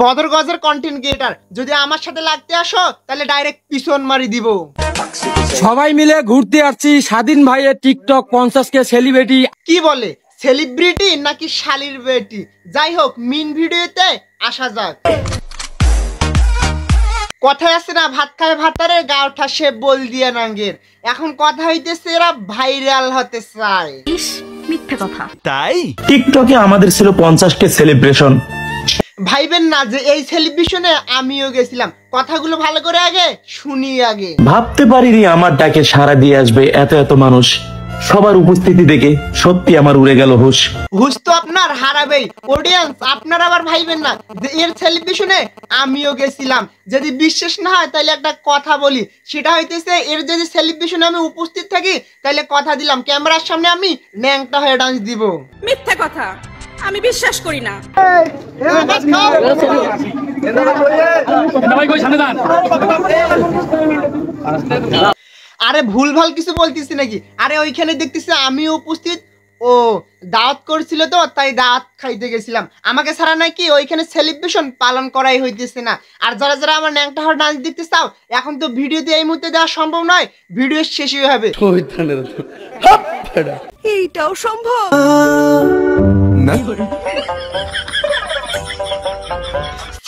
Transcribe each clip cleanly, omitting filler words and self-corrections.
বদর গজের content creator, যদি আমার সাথে লাগতে আসো তাহলে ডাইরেক্ট পিছন মারি দিব। সবাই মিলে ঘুরতে আসছি স্বাধীন ভাইয়ের টিকটক 50K সেলিব্রিটি। কি বলে সেলিব্রিটি নাকি শালির বেটি? যাই হোক, মেইন ভিডিওতে আসা যাক। কথায় আছে না, ভাত খায় ভাতারে গা ওঠা সে বল দিয়ে নাঙ্গের। এখন কথা হইতেছে এরা ভাইরাল হতে চায়। মিথ্যে কথা। তাই টিকটকে আমাদের ছিল 50K সেলিব্রেশন। ভাইবেন না যে এই সেলিব্রেশনে আমিও গেছিলাম। কথাগুলো ভালো করে আগে শুনি আগে। ভাবতে পারিনি আমার ডাকে সাড়া দিয়ে আসবে এত এত মানুষ। সবার উপস্থিতি দেখে সত্যি আমার উড়ে গেল হুশ। হুশ তো আপনার হারাবেই। অডিয়েন্স, আপনারা আবার ভাইবেন না যে এর সেলিব্রেশনে আমিও গেছিলাম। যদি বিশ্বাস না হয় তাহলে একটা কথা বলি, সেটা হইতেছে এর যদি সেলিব্রেশনে আমি উপস্থিত থাকি তাহলে কথা দিলাম ক্যামেরার সামনে আমি ন্যাংটা হয়ে ডান্স দিব। মিথ্যে কথা, আমি বিশ্বাস করি না। আরে ভুলভাল কিছু বলতেছি নাকি? আরে ওইখানে দেখতেছি আমি উপস্থিত। ও দাওয়াত করছিল তো, তাই দাওয়াত খাইতে গেছিলাম। আমাকে ছাড়া নাকি ওইখানে সেলিব্রেশন পালন করাই হইতেছে না। আর যারা যারা আমার ন্যাংটা হওয়ার ডান্স দেখতে চাও, এখন তো ভিডিও দিয়ে এই মুহূর্তে দেওয়া সম্ভব নয়, ভিডিও শেষই হবে। এইটাও সম্ভব না?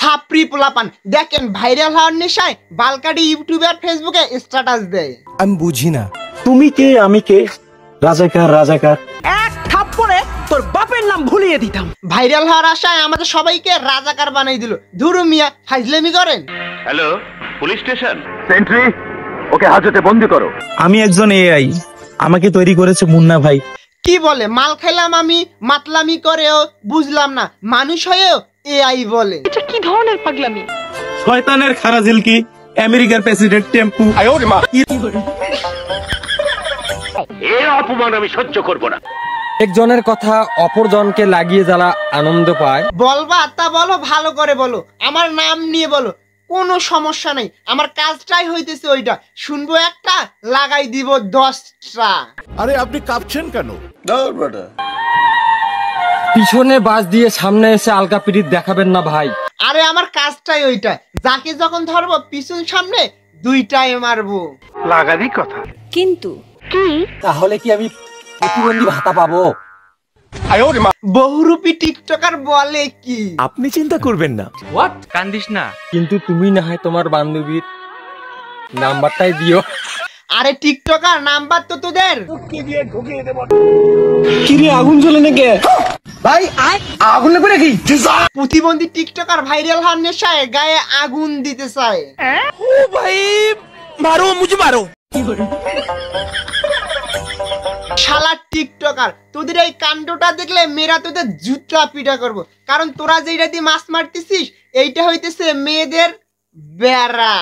ছাপরি পোলাপান দেখেন ভাইরাল হওয়ার নেশায় বালকাটি ইউটিউবে আর ফেসবুকে স্ট্যাটাস দেয়। আমি বুঝি না তুমি কে আমি কে, রাজাকার রাজাকার। এক থাপ্পড়ে তোর বাপের নাম ভুলিয়ে দিতাম। ভাইরাল হওয়ার আশায় আমাদের সবাইকে রাজাকার বানাই দিল। ধুরু মিয়া, ফাজলামি করেন। Hello, police station. সেন্ট্রি, ওকে হাজতে বন্দি করো। আমি একজন এআই, আমাকে তৈরি করেছে মুন্না ভাই। কি বলে মাল খাইলাম আমি, মাতলামি করেও বুঝলাম না, মানুষ হয়েও এআই বলে। এটা কি ধরনের পাগলামি? শয়তানের খারাজিল কি আমেরিকার প্রেসিডেন্ট টেম্পু। এর অপমান আমি সহ্য করব না। একজনের কথা অপরজনকে লাগিয়ে যারা আনন্দ পায়। বলবা তা বলো, ভালো করে বলো, আমার নাম নিয়ে বলো, কোনো সমস্যা নেই। আমার কাজটাই হইতেছে ওইটা। শুনবো একটা, লাগাই দিব 10টা। আরে আপনি কাঁপছেন কেন? পিছনে বাস দিয়ে সামনে এসে আলকা পিরিত দেখাবেন না ভাই। আরে আমার কাজটাই ওইটা, যাকে যখন ধরবো পিছন সামনে দুইটাই মারবো। লাগারই কথা। কিন্তু তাহলে কি আমি প্রতিবন্ধী ভাতা পাবো? বহুরূপী টিকটকার বলে কি? আপনি চিন্তা করবেন না। কান্দিস না, কিন্তু তুমি না হয় তোমার বান্ধবীর নাম্বারটাই দিও। আরে টিকটকার নাম্বার তো তোদের। কিরে আগুন জ্বলে নাকি ভাই? আগুন লাগবে নাকি? প্রতিবন্ধী টিকটকার ভাইরাল হওয়ার নেশায় গায়ে আগুন দিতে চায়। ও ভাই মারো, মুঝে মারো। শালা টিকটকার, তোদের এই কাণ্ডটা দেখলে মেয়েরা তোদের জুতা পিটা করবো। কারণ তোরা যেটা দিয়ে মাছ মারতেছিস এইটা হইতেছে মেয়েদের বেড়া।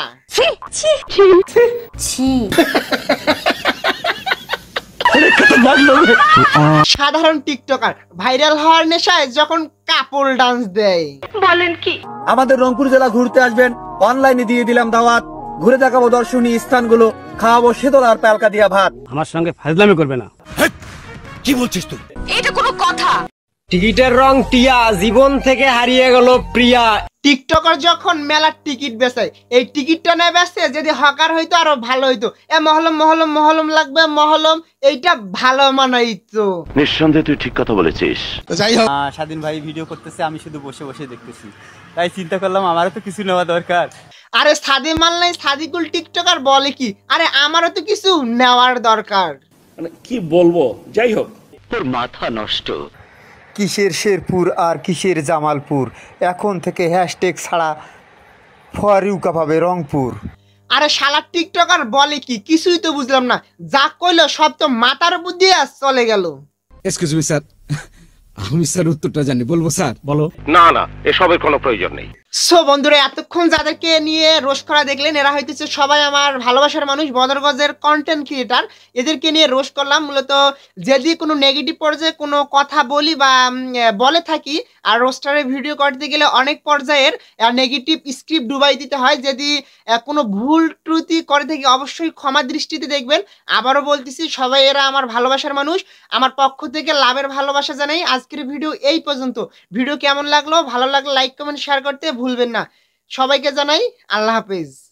সাধারণ টিকটকার ভাইরাল হওয়ার নেশায় যখন কাপড় ডান্স দেয়। বলেন কি? আমাদের রংপুর জেলা ঘুরতে আসবেন, অনলাইনে দিয়ে দিলাম দাওয়াত। ঘুরে দেখাবো দর্শনীয় স্থানগুলো, খাওয়াবো শীতল আর পালকা দিয়া ভাত। আমার সঙ্গে ফাজলামি করবে না। কি বলছিস তুই? এটা কোনো কথা? টিকিটের রং টিয়া, জীবন থেকে হারিয়ে গেল প্রিয়া। টিকটকার যখন মেলার টিকিট বেচায়, এই টিকিটটা না বেচে যদি হকার হইতো আরো ভালো হইতো। এ মহলম মহলম মহলম লাগবে মহলম, এইটা ভালো মানাইতো। নিঃসন্দেহে তুই ঠিক কথা বলেছিস। যাই হোক, স্বাধীন ভাই ভিডিও করতেছে, আমি শুধু বসে বসে দেখতেছি, তাই চিন্তা করলাম আমারও তো কিছু নেওয়া দরকার। আরে সাদে মাল নাই সাদিকুল টিকটকার বলে কি? আরে আমারও তো কিছু নেওয়ার দরকার। কি বলবো, যাই হোক। তোর মাথা নষ্ট। কিসের শেরপুর আর কিসের জামালপুর, এখন থেকে হ্যাশট্যাগ ছাড়া ফরিউকা পাবে রংপুর। আরে শালা টিকটকার বলে কি? কিছুই তো বুঝলাম না। যা কইলো সব তো মাথার বুদ্ধি আর চলে গেল। এক্সকিউজ মি স্যার, আমি স্যার উত্তরটা জানি, বলবো স্যার? বলো। না না, এসবের কোনো প্রয়োজন নেই। সো বন্ধুরা, এতক্ষণ যাদেরকে নিয়ে রোস্ট করা দেখলেন এরা হইতেছে সবাই আমার ভালোবাসার মানুষ, বদরগজের কন্টেন্ট ক্রিয়েটার। এদেরকে নিয়ে রোস্ট করলাম মূলত যদি কোনো নেগেটিভ পর্যায়ে কোনো কথা বলি বা বলে থাকি, আর রোস্টারের ভিডিও করতে গেলে অনেক পর্যায়ের নেগেটিভ স্ক্রিপ্ট ডুবাই দিতে হয়। যদি কোনো ভুল ত্রুটি করে থাকি অবশ্যই ক্ষমা দৃষ্টিতে দেখবেন। আবারও বলতেছি, সবাই এরা আমার ভালোবাসার মানুষ, আমার পক্ষ থেকে লাভের ভালোবাসা জানাই। আজকের ভিডিও এই পর্যন্ত। ভিডিও কেমন লাগলো, ভালো লাগলে লাইক কমেন্ট শেয়ার করতে ভুলবেন না। সবাইকে জানাই আল্লাহ হাফেজ।